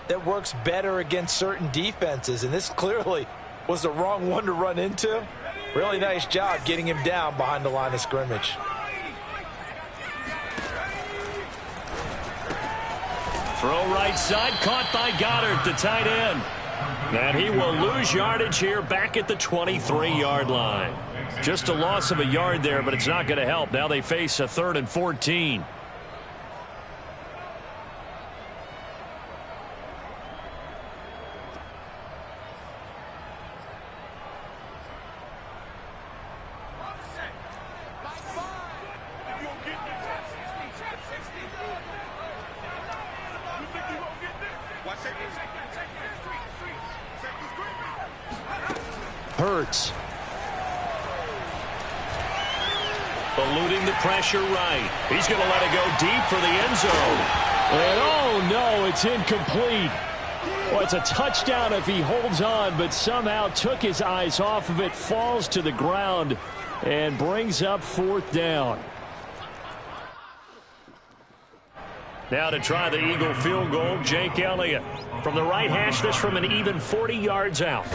that works better against certain defenses, and this clearly was the wrong one to run into. Really nice job getting him down behind the line of scrimmage. Throw right side, caught by Goddard, the tight end. And he will lose yardage here back at the 23-yard line. Just a loss of a yard there, but it's not going to help. Now they face a 3rd and 14. Hurts. Eluding the pressure right. He's going to let it go deep for the end zone. And oh no, it's incomplete. Well, it's a touchdown if he holds on, but somehow took his eyes off of it, falls to the ground, and brings up 4th down. Now to try the Eagle field goal, Jake Elliott. From the right hash, this from an even 40 yards out.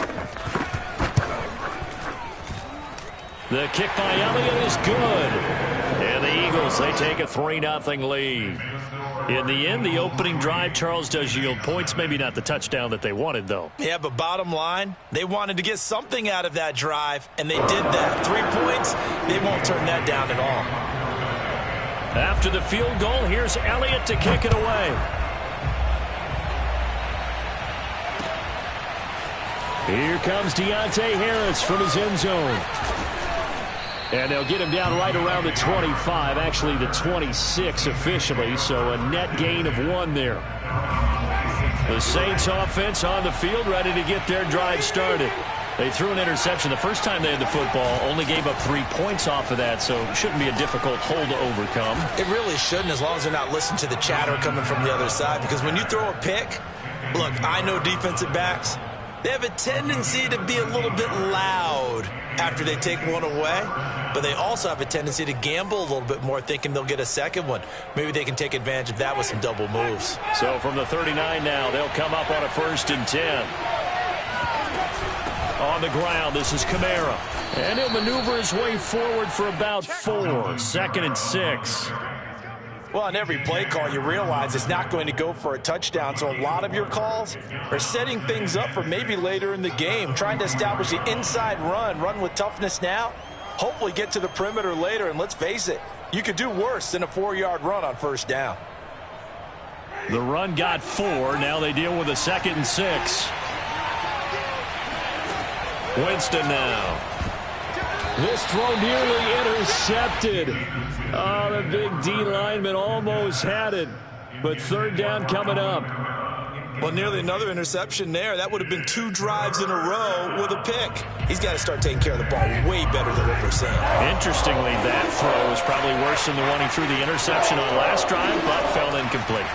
The kick by Elliott is good. And the Eagles, they take a 3-0 lead. In the end, the opening drive, Charles, does yield points. Maybe not the touchdown that they wanted, though. Yeah, but bottom line, they wanted to get something out of that drive, and they did that. 3 points, they won't turn that down at all. After the field goal, here's Elliott to kick it away. Here comes Deontay Harris from his end zone. And they'll get him down right around the 25, actually the 26 officially, so a net gain of 1 there. The Saints offense on the field, ready to get their drive started. They threw an interception the first time they had the football, only gave up 3 points off of that, so it shouldn't be a difficult hole to overcome. It really shouldn't, as long as they're not listening to the chatter coming from the other side, because when you throw a pick, look, I know defensive backs, they have a tendency to be a little bit loud after they take one away, but they also have a tendency to gamble a little bit more, thinking they'll get a second one. Maybe they can take advantage of that with some double moves. So from the 39 now, they'll come up on a 1st and 10. On the ground, this is Kamara. And he'll maneuver his way forward for about 4. 2nd and 6. Well, on every play call, you realize it's not going to go for a touchdown, so a lot of your calls are setting things up for maybe later in the game, trying to establish the inside run with toughness now, hopefully get to the perimeter later, and let's face it, you could do worse than a 4-yard run on 1st down. The run got 4. Now they deal with a 2nd and 6. Winston now. This throw nearly intercepted. Oh, the big D lineman almost had it. But 3rd down coming up. Well, nearly another interception there. That would have been 2 drives in a row with a pick. He's got to start taking care of the ball way better than what we're seeing. Interestingly, that throw was probably worse than the one he threw the interception on last drive, but fell incomplete.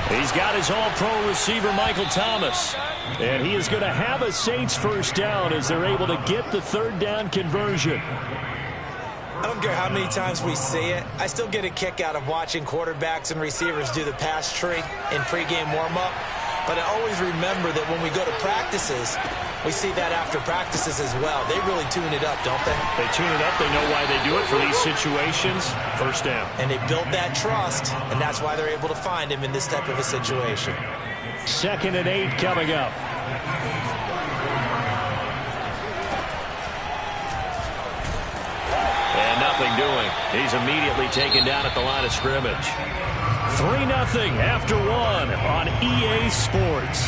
He's got his all-pro receiver, Michael Thomas. And he is going to have a Saints 1st down as they're able to get the 3rd down conversion. I don't care how many times we see it. I still get a kick out of watching quarterbacks and receivers do the pass tree in pregame warm-up. But I always remember that when we go to practices, we see that after practices as well. They really tune it up, don't they? They tune it up. They know why they do it for these situations. 1st down. And they build that trust, and that's why they're able to find him in this type of a situation. 2nd and 8 coming up. And nothing doing. He's immediately taken down at the line of scrimmage. 3-0 after 1 on EA Sports.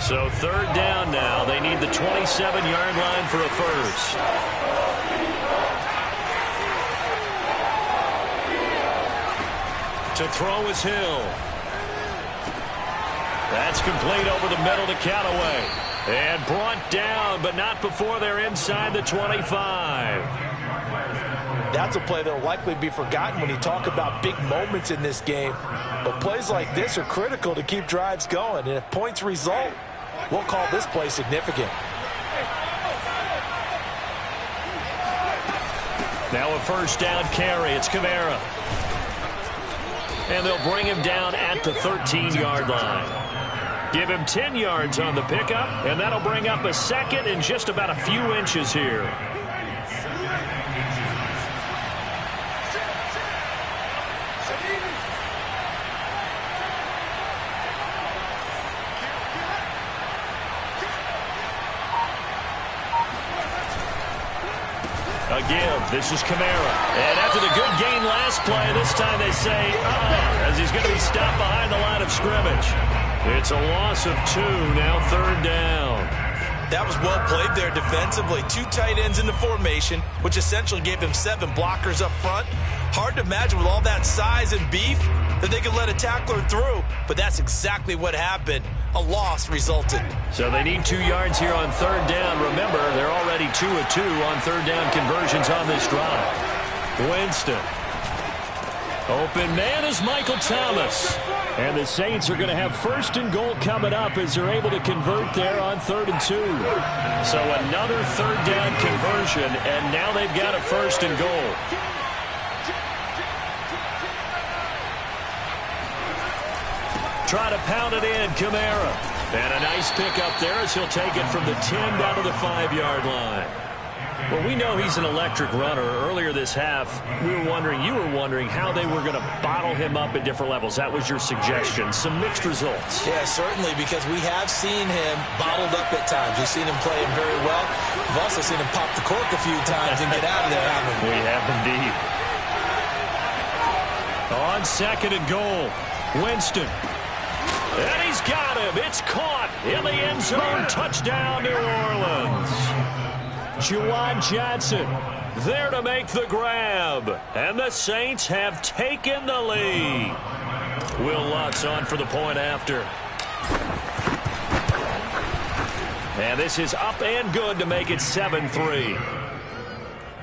So 3rd down now. They need the 27-yard line for a 1st. To throw is Hill. That's complete over the middle to Callaway. And brought down, but not before they're inside the 25. That's a play that will likely be forgotten when you talk about big moments in this game. But plays like this are critical to keep drives going. And if points result, we'll call this play significant. Now a first down carry. It's Kamara. And they'll bring him down at the 13-yard line. Give him 10 yards on the pickup, and that'll bring up a second and just about a few inches here. A give. This is Kamara. And after the good gain last play, this time they say, as he's going to be stopped behind the line of scrimmage. It's a loss of 2, now third down. That was well played there defensively. 2 tight ends in the formation, which essentially gave them 7 blockers up front. Hard to imagine with all that size and beef that they could let a tackler through, but that's exactly what happened. A loss resulted. So they need 2 yards here on third down. Remember, they're already 2 of 2 on third down conversions on this drive. Winston. Open man is Michael Thomas. And the Saints are going to have first and goal coming up as they're able to convert there on 3rd and 2. So another third down conversion, and now they've got a first and goal. Try to pound it in, Kamara. And a nice pick up there as he'll take it from the 10 down to the 5-yard line. Well, we know he's an electric runner. Earlier this half, you were wondering how they were going to bottle him up at different levels. That was your suggestion. Some mixed results. Yeah, certainly, because we have seen him bottled up at times. We've seen him play him very well. We've also seen him pop the cork a few times and get out of there, haven't we? We have indeed. On 2nd and goal, Winston. And he's got him. It's caught in the end zone. Touchdown, New Orleans. Juwan Johnson there to make the grab. And the Saints have taken the lead. Will Lutz on for the point after. And this is up and good to make it 7-3.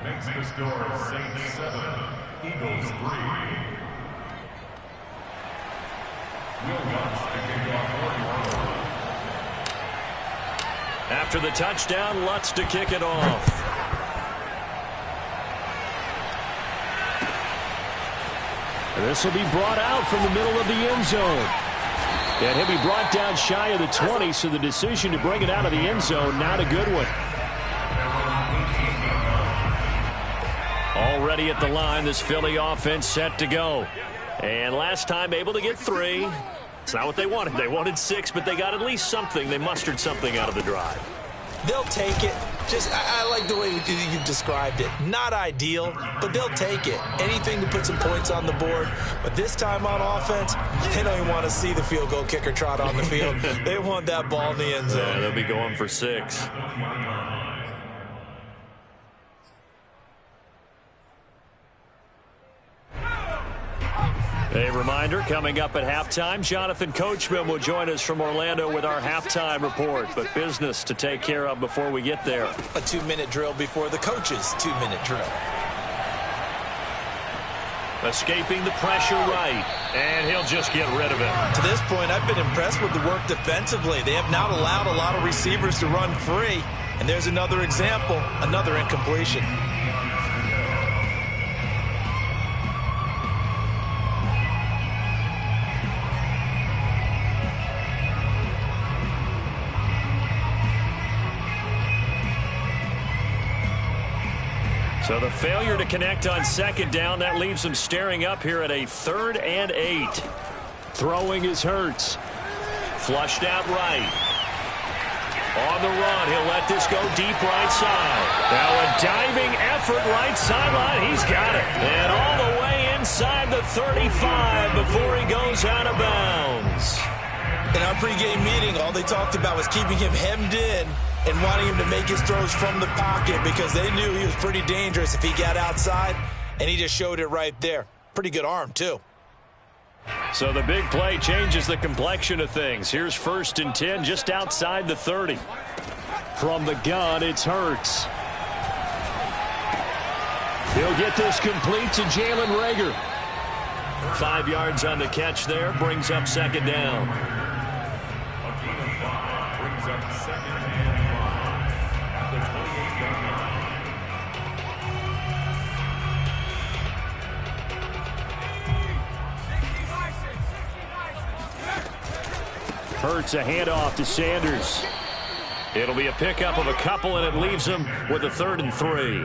Makes the score Saints 7, Eagles 3. Will Lutz to kick off. After the touchdown, Lutz to kick it off. This will be brought out from the middle of the end zone. And he'll be brought down shy of the 20, so the decision to bring it out of the end zone, not a good one. Already at the line, this Philly offense set to go. And last time able to get 3. It's not what they wanted. They wanted 6, but they got at least something. They mustered something out of the drive. They'll take it. I like the way you've described it. Not ideal, but they'll take it. Anything to put some points on the board. But this time on offense, they don't even want to see the field goal kicker trot on the field. They want that ball in the end zone. Yeah, they'll be going for 6. A reminder, coming up at halftime, Jonathan Coachman will join us from Orlando with our halftime report. But business to take care of before we get there. A 2-minute drill before the coach's 2-minute drill. Escaping the pressure right, and he'll just get rid of it. To this point, I've been impressed with the work defensively. They have not allowed a lot of receivers to run free. And there's another example, another incompletion. So the failure to connect on 2nd down, that leaves them staring up here at a 3rd and 8. Throwing is Hurts. Flushed out right. On the run, he'll let this go deep right side. Now a diving effort right sideline. He's got it. And all the way inside the 35 before he goes out of bounds. In our pregame meeting, all they talked about was keeping him hemmed in and wanting him to make his throws from the pocket because they knew he was pretty dangerous if he got outside, and he just showed it right there. Pretty good arm, too. So the big play changes the complexion of things. Here's 1st and 10 just outside the 30. From the gun, it's Hurts. He'll get this complete to Jalen Reagor. 5 yards on the catch there, brings up 2nd down. Brings up 2nd and 5 at the 28-yard line. Hurts a handoff to Sanders. It'll be a pickup of a couple, and it leaves him with a 3rd and 3.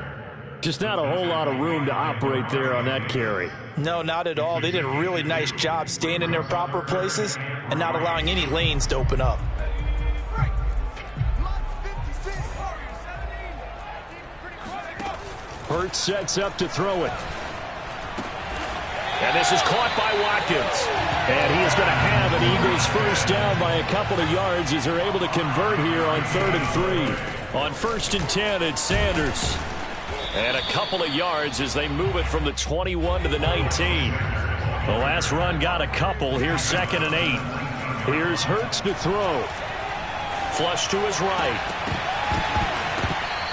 Just not a whole lot of room to operate there on that carry. No, not at all. They did a really nice job staying in their proper places and not allowing any lanes to open up. Hurts sets up to throw it. And this is caught by Watkins. And he is going to have an Eagles first down by a couple of yards as they're able to convert here on 3rd and 3. On 1st and 10, it's Sanders. And a couple of yards as they move it from the 21 to the 19. The last run got a couple. Here's 2nd and 8. Here's Hurts to throw. Flush to his right.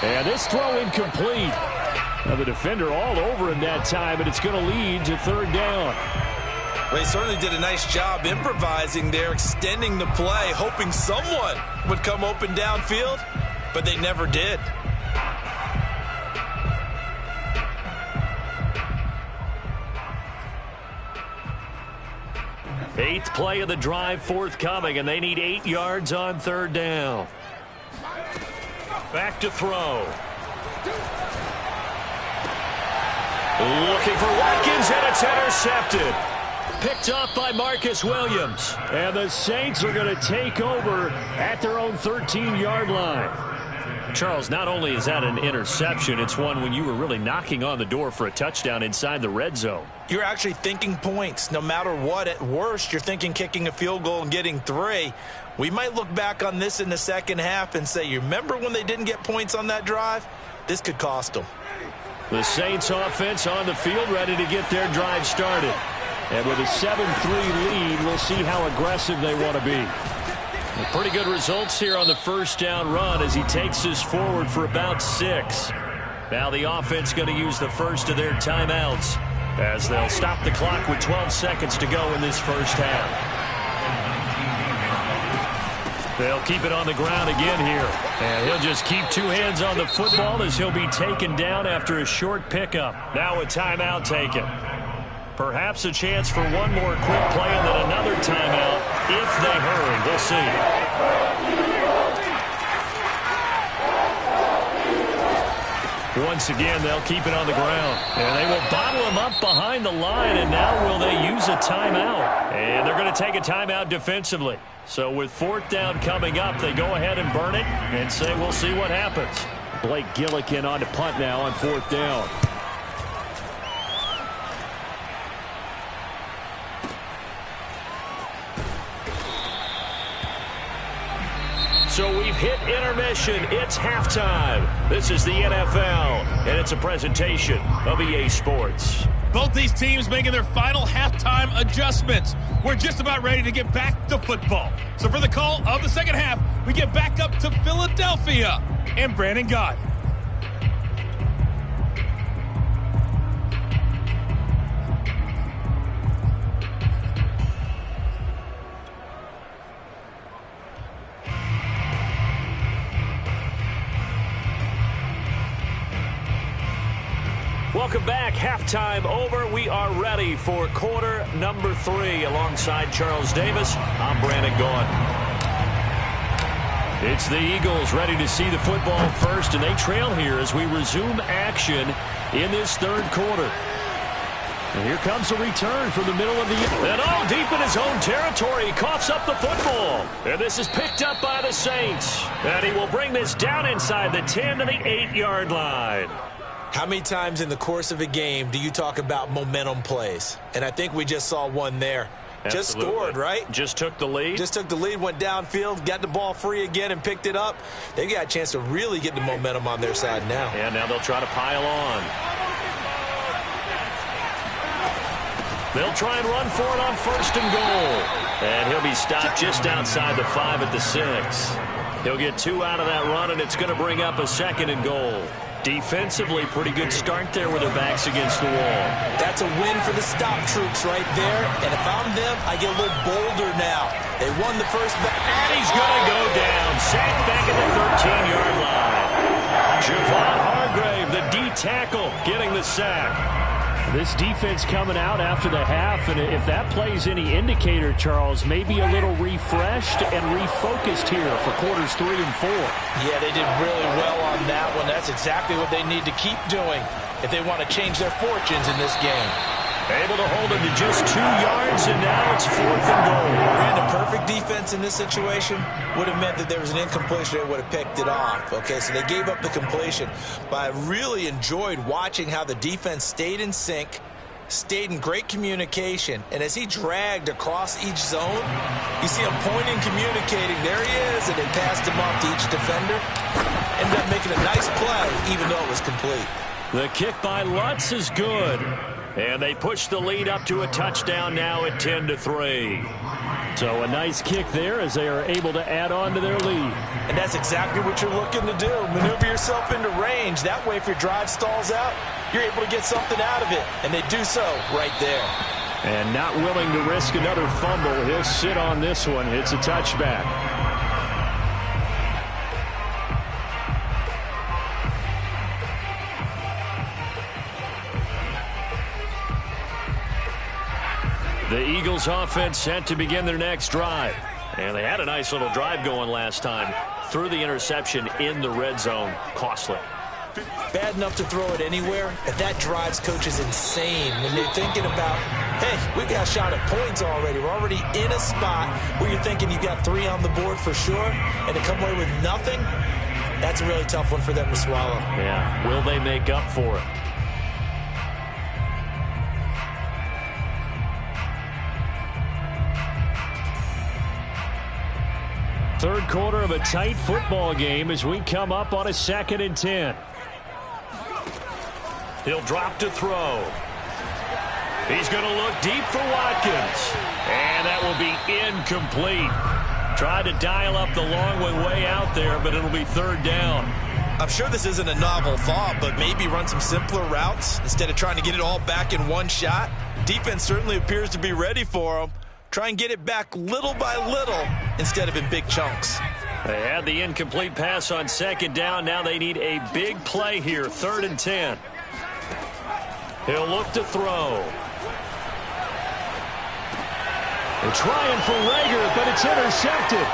And this throw incomplete. Now the defender all over him that time, and it's going to lead to 3rd down. Well, they certainly did a nice job improvising there, extending the play, hoping someone would come open downfield, but they never did. Eighth play of the drive forthcoming, and they need 8 yards on 3rd down. Back to throw. Looking for Watkins, and it's intercepted. Picked off by Marcus Williams. And the Saints are going to take over at their own 13-yard line. Charles, not only is that an interception, it's one when you were really knocking on the door for a touchdown inside the red zone. You're actually thinking points. No matter what, at worst, you're thinking kicking a field goal and getting 3. We might look back on this in the second half and say, you remember when they didn't get points on that drive? This could cost them. The Saints offense on the field ready to get their drive started. And with a 7-3 lead, we'll see how aggressive they want to be. Pretty good results here on the first down run as he takes us forward for about 6. Now the offense going to use the first of their timeouts as they'll stop the clock with 12 seconds to go in this first half. They'll keep it on the ground again here. And he'll just keep 2 hands on the football as he'll be taken down after a short pickup. Now a timeout taken. Perhaps a chance for one more quick play and then another timeout if they hurry. We'll see. Once again, they'll keep it on the ground. And they will bottle him up behind the line. And now will they use a timeout? And they're going to take a timeout defensively. So with 4th down coming up, they go ahead and burn it and say we'll see what happens. Blake Gillikin on to punt now on 4th down. So we've hit intermission. It's halftime. This is the NFL, and it's a presentation of EA Sports. Both these teams making their final halftime adjustments. We're just about ready to get back to football. So for the call of the second half, we get back up to Philadelphia and Brandon Gaudin. Welcome back. Halftime over. We are ready for quarter number 3. Alongside Charles Davis, I'm Brandon Gaudin. It's the Eagles ready to see the football first, and they trail here as we resume action in this 3rd quarter. And here comes a return from the middle of the... And all deep in his own territory, he coughs up the football. And this is picked up by the Saints. And he will bring this down inside the 10 to the 8-yard line. How many times in the course of a game do you talk about momentum plays? And I think we just saw one there. Absolutely. Just scored, right? Just took the lead. Just took the lead, went downfield, got the ball free again and picked it up. They got a chance to really get the momentum on their side now. And now they'll try to pile on. They'll try and run for it on 1st and goal. And he'll be stopped just outside the 5 at the 6. He'll get 2 out of that run, and it's going to bring up a 2nd and goal. Defensively, pretty good start there with their backs against the wall. That's a win for the stop troops right there. And if I'm them, I get a little bolder now. They won the first back. And he's going to go down. Sacked back at the 13-yard line. Javon Hargrave, the D tackle, getting the sack. This defense coming out after the half, and if that plays any indicator, Charles, maybe a little refreshed and refocused here for quarters 3 and 4. Yeah, they did really well on that one. That's exactly what they need to keep doing if they want to change their fortunes in this game. Able to hold it to just 2 yards, and now it's 4th and goal. Brandon, perfect defense in this situation would have meant that there was an incompletion. They would have picked it off. Okay, so they gave up the completion. But I really enjoyed watching how the defense stayed in sync, stayed in great communication. And as he dragged across each zone, you see him pointing, communicating. There he is, and they passed him off to each defender. Ended up making a nice play, even though it was complete. The kick by Lutz is good. And they push the lead up to a touchdown now at 10-3. So a nice kick there as they are able to add on to their lead. And that's exactly what you're looking to do. Maneuver yourself into range. That way, if your drive stalls out, you're able to get something out of it. And they do so right there. And not willing to risk another fumble. He'll sit on this one. It's a touchback. The Eagles offense set to begin their next drive. And they had a nice little drive going last time. Threw the interception in the red zone. Costly. Bad enough to throw it anywhere. If that drives coach is insane when they're thinking about, hey, we've got a shot at points already. We're already in a spot where you're thinking you've got 3 on the board for sure. And to come away with nothing, that's a really tough one for them to swallow. Yeah, will they make up for it? Third quarter of a tight football game as we come up on a 2nd and 10. He'll drop to throw. He's going to look deep for Watkins. And that will be incomplete. Tried to dial up the long way out there, but it'll be 3rd down. I'm sure this isn't a novel thought, but maybe run some simpler routes instead of trying to get it all back in one shot. Defense certainly appears to be ready for him. Try and get it back little by little instead of in big chunks. They had the incomplete pass on 2nd down. Now they need a big play here. 3rd and 10. He'll look to throw. They're trying for Rager, but it's intercepted.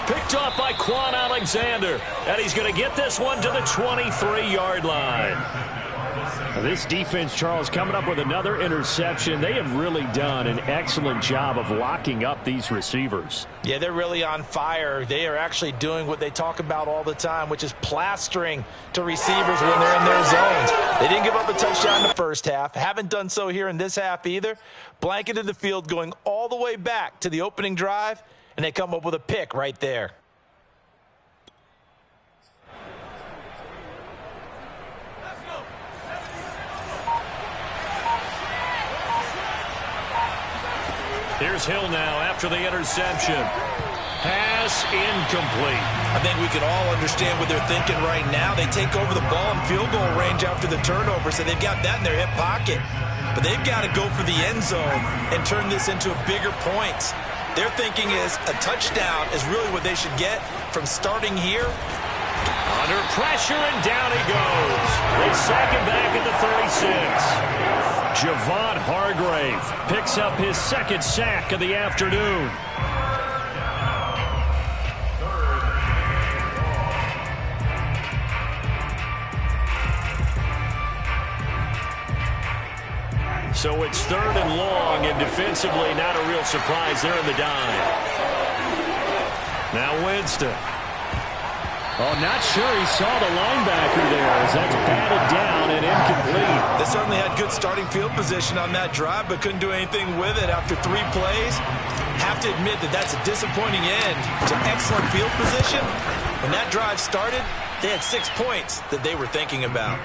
Picked off by Quan Alexander. And he's going to get this one to the 23-yard line. This defense, Charles, coming up with another interception. They have really done an excellent job of locking up these receivers. Yeah, they're really on fire. They are actually doing what they talk about all the time, which is plastering to receivers when they're in their zones. They didn't give up a touchdown in the first half. Haven't done so here in this half either. Blanketed the field going all the way back to the opening drive, and they come up with a pick right there. Here's Hill now after the interception. Pass incomplete. I think we can all understand what they're thinking right now. They take over the ball in field goal range after the turnover, so they've got that in their hip pocket. But they've got to go for the end zone and turn this into a bigger point. Their thinking is a touchdown is really what they should get from starting here. Under pressure, and down he goes. They sack him back at the 36. Javon Hargrave picks up his 2nd sack of the afternoon. So it's 3rd and long, and defensively not a real surprise there in the dime. Now Winston. Oh, not sure he saw the linebacker there as that's batted down and incomplete. They certainly had good starting field position on that drive, but couldn't do anything with it after 3 plays. Have to admit that that's a disappointing end to excellent field position. When that drive started, they had 6 points that they were thinking about.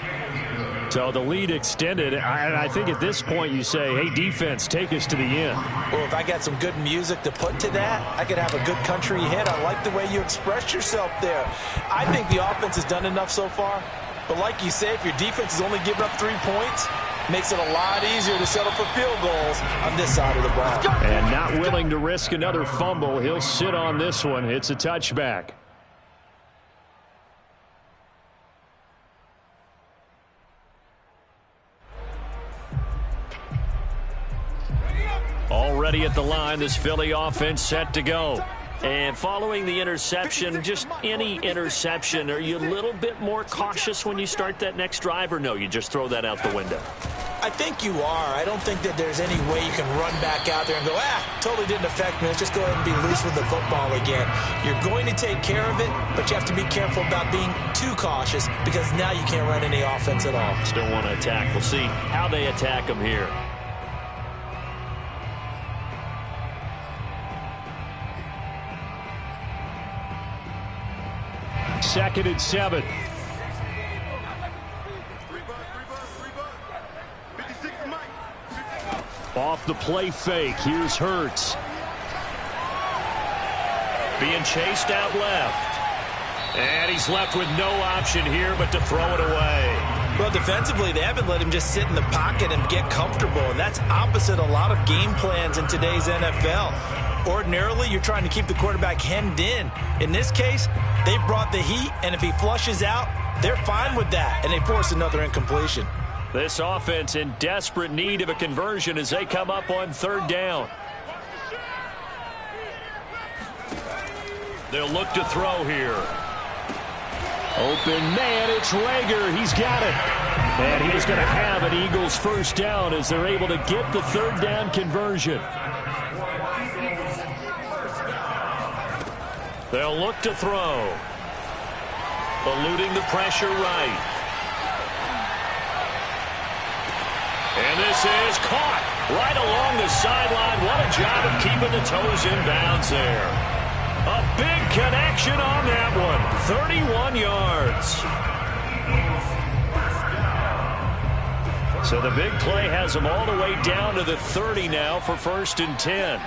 So the lead extended, and I think at this point you say, hey, defense, take us to the end. Well, if I got some good music to put to that, I could have a good country hit. I like the way you expressed yourself there. I think the offense has done enough so far. But like you say, if your defense is only giving up 3 points, makes it a lot easier to settle for field goals on this side of the ball. And not willing to risk another fumble. He'll sit on this one. It's a touchback. Already at the line, this Philly offense set to go. And following the interception, just any interception, are you a little bit more cautious when you start that next drive, or no, you just throw that out the window? I think you are. I don't think that there's any way you can run back out there and go, totally didn't affect me. Let's just go ahead and be loose with the football again. You're going to take care of it, but you have to be careful about being too cautious because now you can't run any offense at all. Still want to attack. We'll see how they attack them here. Second and 7. Off the play fake. Here's Hurts. Being chased out left. And he's left with no option here but to throw it away. Well, defensively, they haven't let him just sit in the pocket and get comfortable. And that's opposite a lot of game plans in today's NFL. Ordinarily, you're trying to keep the quarterback hemmed in. In this case, they brought the heat, and if he flushes out, they're fine with that, and they force another incompletion. This offense in desperate need of a conversion as they come up on third down. They'll look to throw here. Open man, it's Rager. He's got it. And he's going to have an Eagles first down as they're able to get the third down conversion. They'll look to throw. Eluding the pressure right. And this is caught right along the sideline. What a job of keeping the toes in bounds there. A big connection on that one. 31 yards. So the big play has them all the way down to the 30 now for 1st and 10.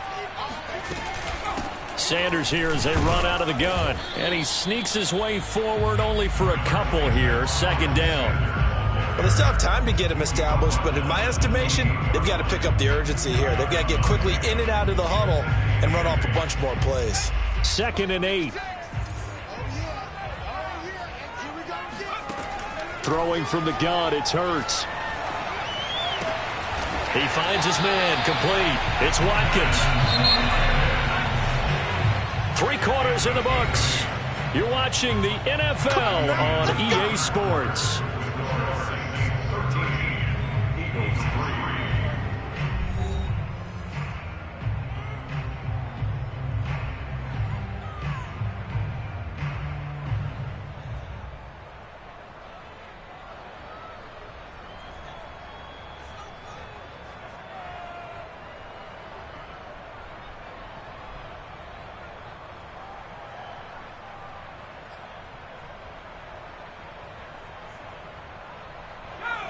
Sanders here as they run out of the gun. And he sneaks his way forward only for a couple here. 2nd down. Well, they still have time to get him established, but in my estimation, they've got to pick up the urgency here. They've got to get quickly in and out of the huddle and run off a bunch more plays. 2nd and 8. Throwing from the gun, it's Hurts. He finds his man, complete. It's Watkins. 3 quarters in the books. You're watching the NFL on EA Sports.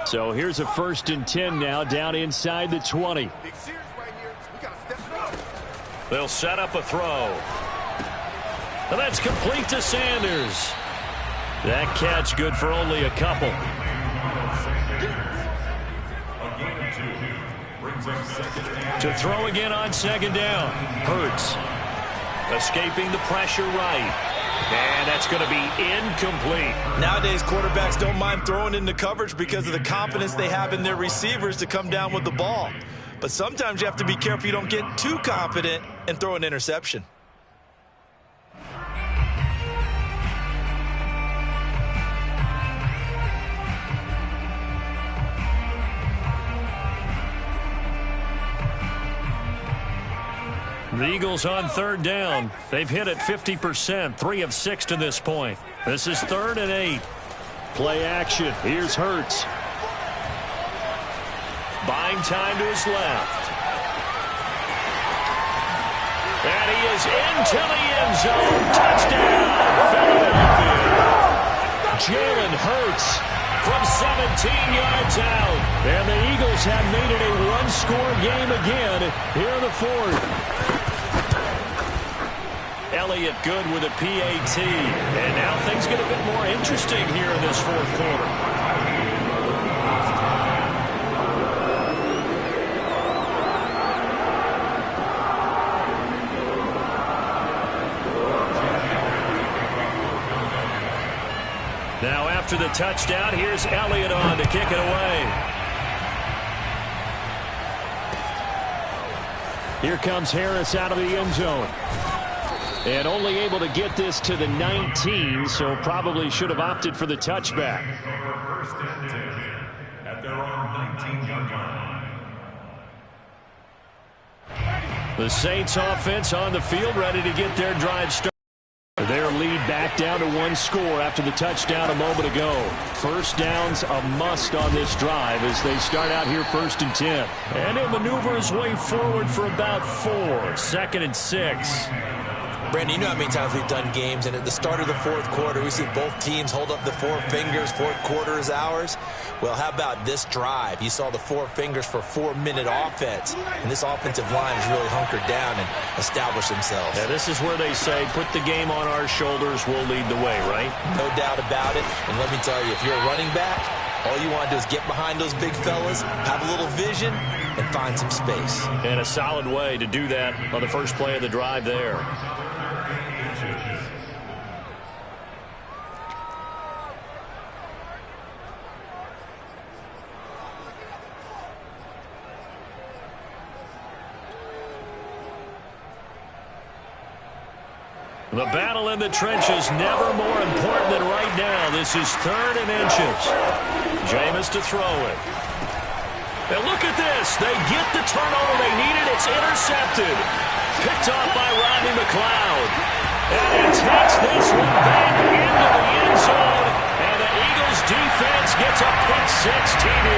So here's a 1st and 10 now down inside the 20. They'll set up a throw. And that's complete to Sanders. That catch good for only a couple. To throw again on 2nd down. Hurts. Escaping the pressure right. And that's going to be incomplete. Nowadays, quarterbacks don't mind throwing into coverage because of the confidence they have in their receivers to come down with the ball. But sometimes you have to be careful you don't get too confident and throw an interception. The Eagles on 3rd down. They've hit it 50%, 3 of 6 to this point. This is 3rd and 8. Play action. Here's Hurts. Buying time to his left. And he is into the end zone. Touchdown, Philadelphia. Jalen Hurts from 17 yards out. And the Eagles have made it a one-score game again here in the 4th. Elliott good with a PAT. And now things get a bit more interesting here in this 4th quarter. Now after the touchdown, here's Elliott on to kick it away. Here comes Harris out of the end zone. And only able to get this to the 19, so probably should have opted for the touchback. First and 10 at their own 19-yard line. The Saints offense on the field, ready to get their drive started. Their lead back down to one score after the touchdown a moment ago. First down's a must on this drive as they start out here 1st and 10. And he'll maneuver his way forward for about 4. 2nd and 6. Brandon, you know how many times we've done games, and at the start of the 4th quarter, we see both teams hold up the 4 fingers, 4th quarter is ours. Well, how about this drive? You saw the 4 fingers for 4-minute offense, and this offensive line has really hunkered down and established themselves. Yeah, this is where they say, put the game on our shoulders, we'll lead the way, right? No doubt about it, and let me tell you, if you're a running back, all you want to do is get behind those big fellas, have a little vision, and find some space. And a solid way to do that on the first play of the drive there. The battle in the trenches never more important than right now. This is 3rd and inches. Jameis to throw it. And look at this. They get the turnover they needed. It's intercepted. Picked off by Rodney McLeod. And he takes this one back into the end zone. And the Eagles defense gets a pick-6 TD.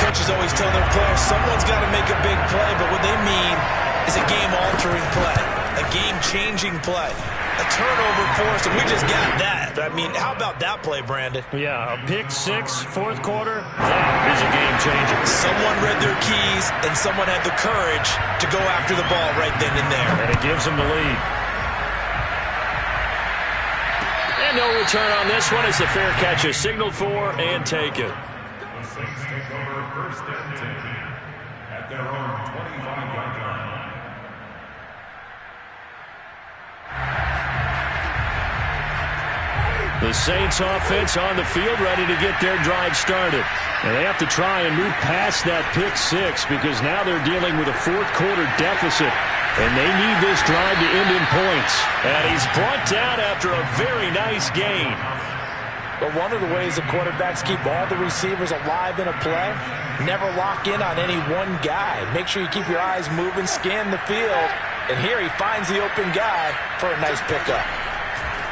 Coaches always tell their players someone's got to make a big play, but what they mean is a game-altering play, a game-changing play, a turnover force, and we just got that. I mean, how about that play, Brandon? Yeah, a pick-6, 4th quarter, that is a game-changer. Someone read their keys, and someone had the courage to go after the ball right then and there. And it gives them the lead. And no return on this one as the fair catch is signaled for and taken. The Saints take over 1st and 10 at their own 25-yard line. The Saints offense on the field ready to get their drive started. And they have to try and move past that pick-6 because now they're dealing with a 4th quarter deficit. And they need this drive to end in points. And he's brought down after a very nice gain. But one of the ways the quarterbacks keep all the receivers alive in a play, never lock in on any one guy. Make sure you keep your eyes moving, scan the field. And here he finds the open guy for a nice pickup.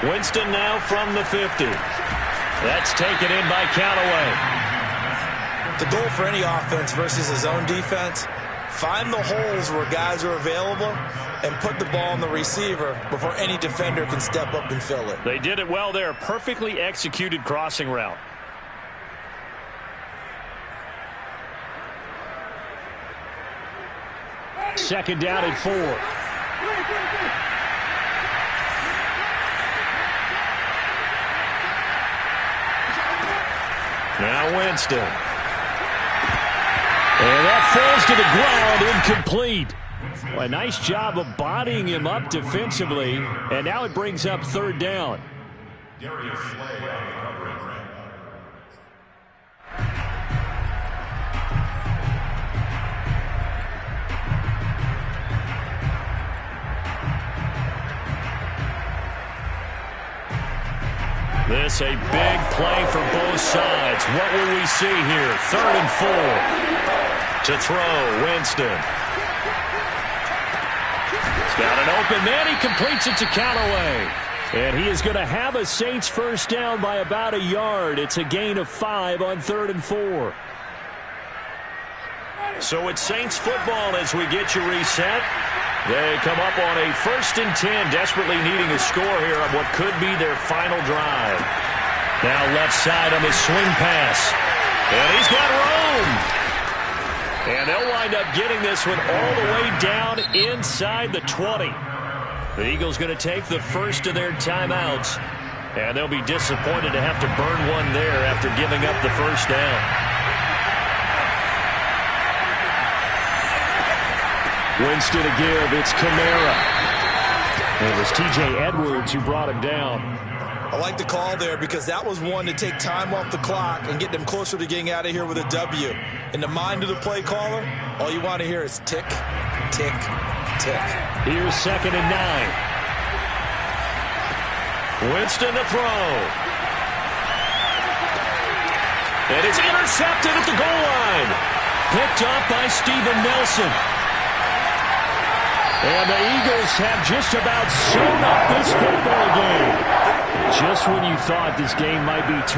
Winston now from the 50. That's taken in by Callaway. The goal for any offense versus his own defense, find the holes where guys are available and put the ball on the receiver before any defender can step up and fill it. They did it well there. Perfectly executed crossing route. Second down and 4. Now Winston. And that falls to the ground, incomplete. Well, a nice job of bodying him up defensively, and now it brings up 3rd down. Darius Slay on the coverage. This a big play for both sides. What will we see here? 3rd and 4. To throw, Winston. He's got an open man. He completes it to Callaway. And he is going to have a Saints first down by about a yard. It's a gain of 5 on 3rd and 4. So it's Saints football as we get you reset. They come up on a 1st and 10, desperately needing a score here on what could be their final drive. Now left side on the swing pass. And he's got room. And they'll wind up getting this one all the way down inside the 20. The Eagles going to take the first of their timeouts. And they'll be disappointed to have to burn one there after giving up the first down. Winston to give. It's Kamara. It was T.J. Edwards who brought him down. I like the call there because that was one to take time off the clock and get them closer to getting out of here with a W. In the mind of the play caller, All you want to hear is tick, tick, tick. Here's 2nd and 9. Winston to throw. And it's intercepted at the goal line. Picked up by Steven Nelson. And the Eagles have just about sewn up this football game. Just when you thought this game might be turned